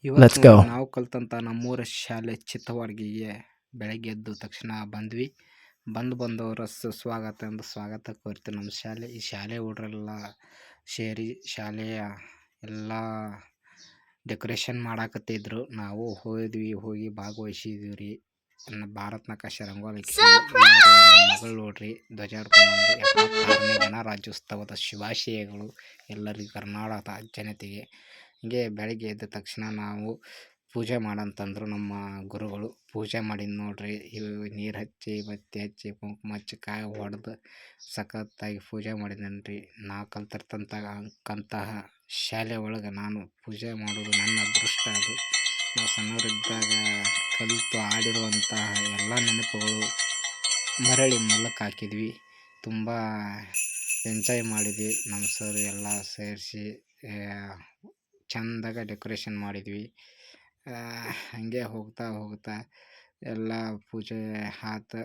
Let's ಇವತ್ತು go. ನಾವು ಕಲ್ತಂಥ ನಮ್ಮೂರ ಶಾಲೆ ಚಿತ್ತವಾಡ್ಗಿಗೆ ಬೆಳಗ್ಗೆ ಎದ್ದು ತಕ್ಷಣ ಬಂದ್ವಿ. ಬಂದವರ ಸ್ವಾಗತ ಎಂದು ಸ್ವಾಗತ ಕೋರ್ತೀವಿ ನಮ್ಮ ಶಾಲೆ. ಈ ಶಾಲೆ ಹುಡ್ರೆಲ್ಲ ಸೇರಿ ಶಾಲೆಯ ಎಲ್ಲ ಡೆಕೋರೇಷನ್ ಮಾಡಾಕತ್ತಿದ್ರು. ನಾವು ಹೋಗಿ ಭಾಗವಹಿಸಿದ್ವಿ ರೀ. ಭಾರತ ನಕಾಶೆ ರಂಗೋಲಿ ಮಗಳು ನೋಡ್ರಿ ಧ್ವಜಾರೋಹಣ 76ನೇ ಗಣರಾಜ್ಯೋತ್ಸವದ ಶುಭಾಶಯಗಳು ಎಲ್ಲರಿಗೂ ಕರ್ನಾಟಕ ಜನತೆಗೆ. ಹಿಂಗೆ ಬೆಳಗ್ಗೆ ಎದ್ದ ತಕ್ಷಣ ನಾವು ಪೂಜೆ ಮಾಡಂತಂದ್ರು ನಮ್ಮ ಗುರುಗಳು. ಪೂಜೆ ಮಾಡಿದ್ ನೋಡ್ರಿ, ನೀರು ಹಚ್ಚಿ ಬತ್ತಿ ಹಚ್ಚಿ ಕುಂಕುಮ ಹಚ್ಚಿ ಕಾಯಿ ಹೊಡೆದು ಸಖತ್ತಾಗಿ ಪೂಜೆ ಮಾಡಿದನ್ರಿ. ನಾ ಕಲ್ತಿರ್ತಂತಹ ಶಾಲೆ ಒಳಗೆ ನಾನು ಪೂಜೆ ಮಾಡೋದು ನನ್ನ ಅದೃಷ್ಟ. ಅದು ನಾವು ಸಣ್ಣವರಿದ್ದಾಗ ಕಲಿತು ಆಡಿರುವಂತಹ ಎಲ್ಲ ನೆನಪುಗಳು ಮರಳಿ ಮೆಲುಕು ಹಾಕಿದ್ವಿ. ತುಂಬ ಎಂಜಾಯ್ ಮಾಡಿದ್ವಿ. ನಮ್ಮ ಸರ್ ಎಲ್ಲ ಸೇರಿಸಿ ಚೆಂದಾಗ ಡೆಕೋರೇಷನ್ ಮಾಡಿದ್ವಿ. ಹಾಗೆ ಹೋಗ್ತಾ ಎಲ್ಲ ಪೂಜೆ ಆತು.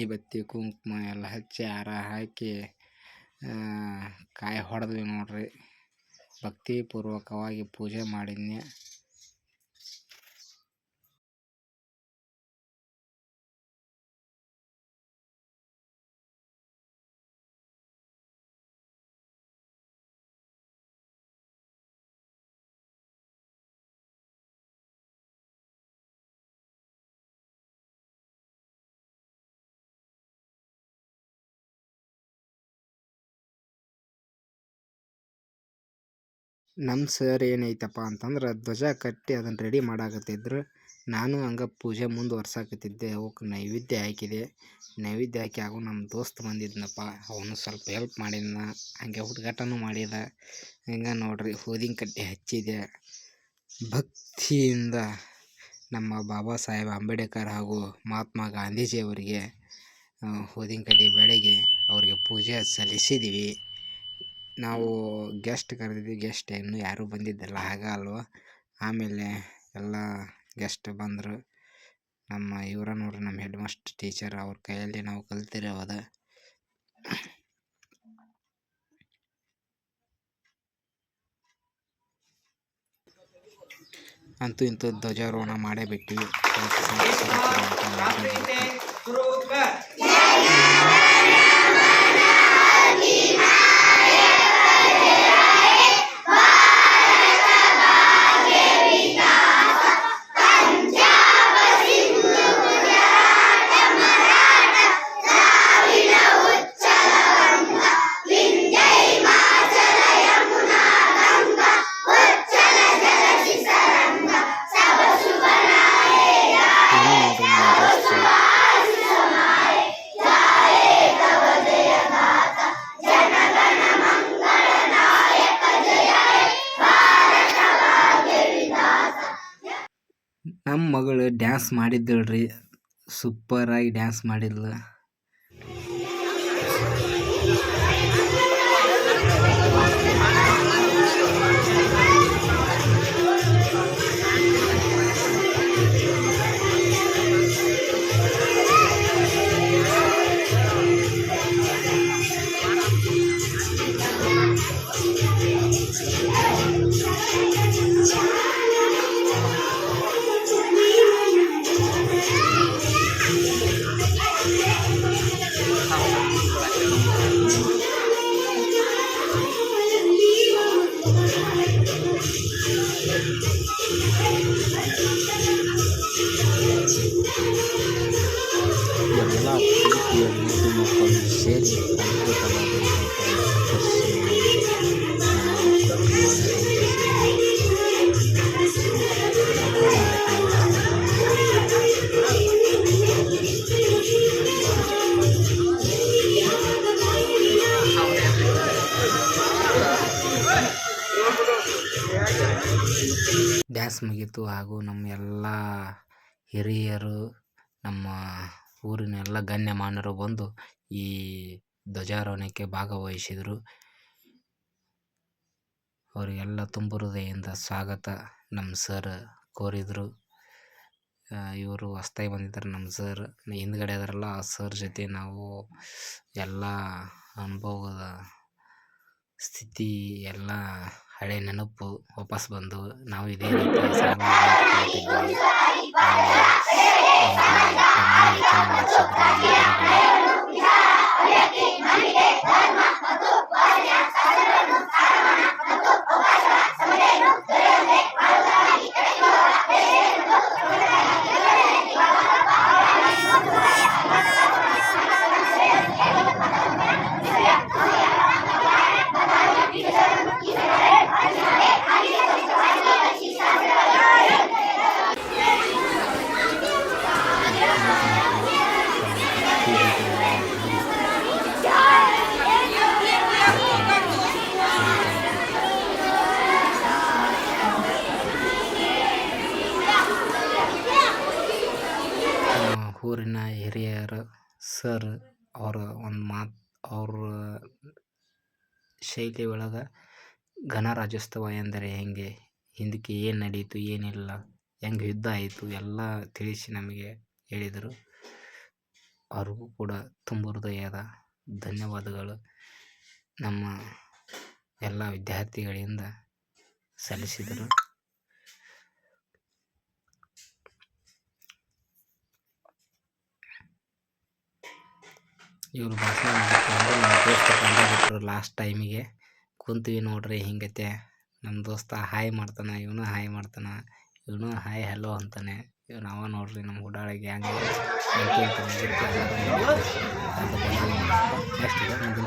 ಈ ಬತ್ತಿ ಕುಂಕುಮ ಎಲ್ಲ ಹಚ್ಚಿ ಹಾರ ಹಾಕಿ ಕಾಯಿ ಹೊಡೆದ್ವಿ ನೋಡ್ರಿ. ಭಕ್ತಿಪೂರ್ವಕವಾಗಿ ಪೂಜೆ ಮಾಡಿದ್ನಿ. ನಮ್ಮ ಸರ್ ಏನೈತಪ್ಪ ಅಂತಂದ್ರೆ ಧ್ವಜ ಕಟ್ಟಿ ಅದನ್ನು ರೆಡಿ ಮಾಡಾಕತ್ತಿದ್ರು. ನಾನು ಹಂಗೆ ಪೂಜೆ ಮುಂದುವರ್ಸಾಕತ್ತಿದ್ದೆ. ಅವಕ್ಕೆ ನೈವೇದ್ಯ ಹಾಕಿದೆ. ನೈವೇದ್ಯ ಹಾಕಿ ಹಾಗೂ ನಮ್ಮ ದೋಸ್ತ್ ಬಂದಿದ್ನಪ್ಪ, ಅವನು ಸ್ವಲ್ಪ ಹೆಲ್ಪ್ ಮಾಡಿದ್ನ. ಹಂಗೆ ಹುಡುಗಾಟನೂ ಮಾಡಿದ. ಹಿಂಗೆ ನೋಡ್ರಿ ಊದಿನ ಕಡ್ಡಿ ಹಚ್ಚಿದೆ. ಭಕ್ತಿಯಿಂದ ನಮ್ಮ ಬಾಬಾ ಸಾಹೇಬ್ ಅಂಬೇಡ್ಕರ್ ಹಾಗೂ ಮಹಾತ್ಮ ಗಾಂಧೀಜಿಯವರಿಗೆ ಊದಿನ ಕಡ್ಡಿ ಬೆಳಗಿ ಅವರಿಗೆ ಪೂಜೆ ಸಲ್ಲಿಸಿದ್ವಿ. ನಾವು ಗೆಸ್ಟ್ ಕರೆದಿದ್ವಿ. ಗೆಸ್ಟ್ ಇನ್ನೂ ಯಾರೂ ಬಂದಿದ್ದಿಲ್ಲ ಅಲ್ವ. ಆಮೇಲೆ ಎಲ್ಲ ಗೆಸ್ಟ್ ಬಂದರು. ನಮ್ಮ ಇವರ ನೋಡ್ರಿ, ನಮ್ಮ ಹೆಡ್ ಮಾಸ್ಟರ್ ಟೀಚರ್, ಅವ್ರ ಕೈಯಲ್ಲಿ ನಾವು ಕಲ್ತಿರೋದ. ಅಂತೂ ಇಂತೂ ಧ್ವಜಾರೋಹಣ ಮಾಡೇ ಬಿಟ್ಟಿವಿ. ನಮ್ಮ ಮಗಳು ಡ್ಯಾನ್ಸ್ ಮಾಡಿದ್ದಳ್ರಿ, ಸೂಪರಾಗಿ ಡ್ಯಾನ್ಸ್ ಮಾಡಿದ್ಲು. ಎಲ್ಲ ಪ್ರೀತಿಯ ಮುದ್ದು ಮಕ್ಕಳು ಸೇರಿ ಡ್ಯಾನ್ಸ್ ಮುಗೀತು. ಹಾಗೂ ನಮ್ಮ ಎಲ್ಲ ಹಿರಿಯರು, ನಮ್ಮ ಊರಿನ ಎಲ್ಲ ಗಣ್ಯಮಾನ್ಯರು ಬಂದು ಈ ಧ್ವಜಾರೋಹಣಕ್ಕೆ ಭಾಗವಹಿಸಿದರು. ಅವರಿಗೆಲ್ಲ ತುಂಬ ಹೃದಯದಿಂದ ಸ್ವಾಗತ ನಮ್ಮ ಸರ್ ಕೋರಿದರು. ಇವರು ಹೊಸ್ದಾಗಿ ಬಂದಿದ್ದಾರೆ ನಮ್ಮ ಸರ್. ಹಿಂದ್ಗಡೆ ಅದರಲ್ಲ ಆ ಸರ್ ಜೊತೆ ನಾವು ಎಲ್ಲ ಅನುಭವದ ಸ್ಥಿತಿ ಎಲ್ಲ ಹಳೆ ನೆನಪು ವಾಪಸ್ ಬಂದು ನಾವು ಇದೇ ರೀತಿ ಸಾಲ ಮಾಡಿಕೊಳ್ತಿದ್ವಿ. ಪ್ರಮಾಣ ವಚನ ಮಾಡಿಸಿದ್ರು ನಮ್ಮ ಗುರುಗಳು. ಊರಿನ ಹಿರಿಯರು ಸರ್ ಅವರ ಒಂದು ಮಾತು, ಅವ್ರ ಶೈಲಿ ಒಳಗೆ ಗಣರಾಜ್ಯೋತ್ಸವ ಎಂದರೆ ಹೆಂಗೆ, ಹಿಂದಕ್ಕೆ ಏನು ನಡೀತು ಏನಿಲ್ಲ, ಹೆಂಗೆ ಯುದ್ಧ ಆಯಿತು ಎಲ್ಲ ತಿಳಿಸಿ ನಮಗೆ ಹೇಳಿದರು. ಅವ್ರಿಗೂ ಕೂಡ ತುಂಬ ಹೃದಯದ ಧನ್ಯವಾದಗಳು ನಮ್ಮ ಎಲ್ಲ ವಿದ್ಯಾರ್ಥಿಗಳಿಂದ ಸಲ್ಲಿಸಿದರು. ಇವರು ಭಾಷಣ ಮಾಡಿಕೊಂಡು ನಮ್ಮ ದೋಸ್ತ ಕಂಡುಬಿಟ್ರು. ಲಾಸ್ಟ್ ಟೈಮಿಗೆ ಕುಂತೀವಿ ನೋಡ್ರಿ ಹಿಂಗತೆ, ನಮ್ಮ ದೋಸ್ತ ಹಾಯ್ ಮಾಡ್ತಾನೆ, ಇವನು ಹಾಯ್ ಮಾಡ್ತಾನೆ, ಇವನು ಹಾಯ್ ಹಲೋ ಅಂತಾನೆ. ಇವ್ ನಾವ ನೋಡ್ರಿ ನಮ್ಮ ಹುಡಾಳ ಗ್ಯಾಂಗ್ ನೆಕ್ಸ್ಟ್ ಮುಂದಿನ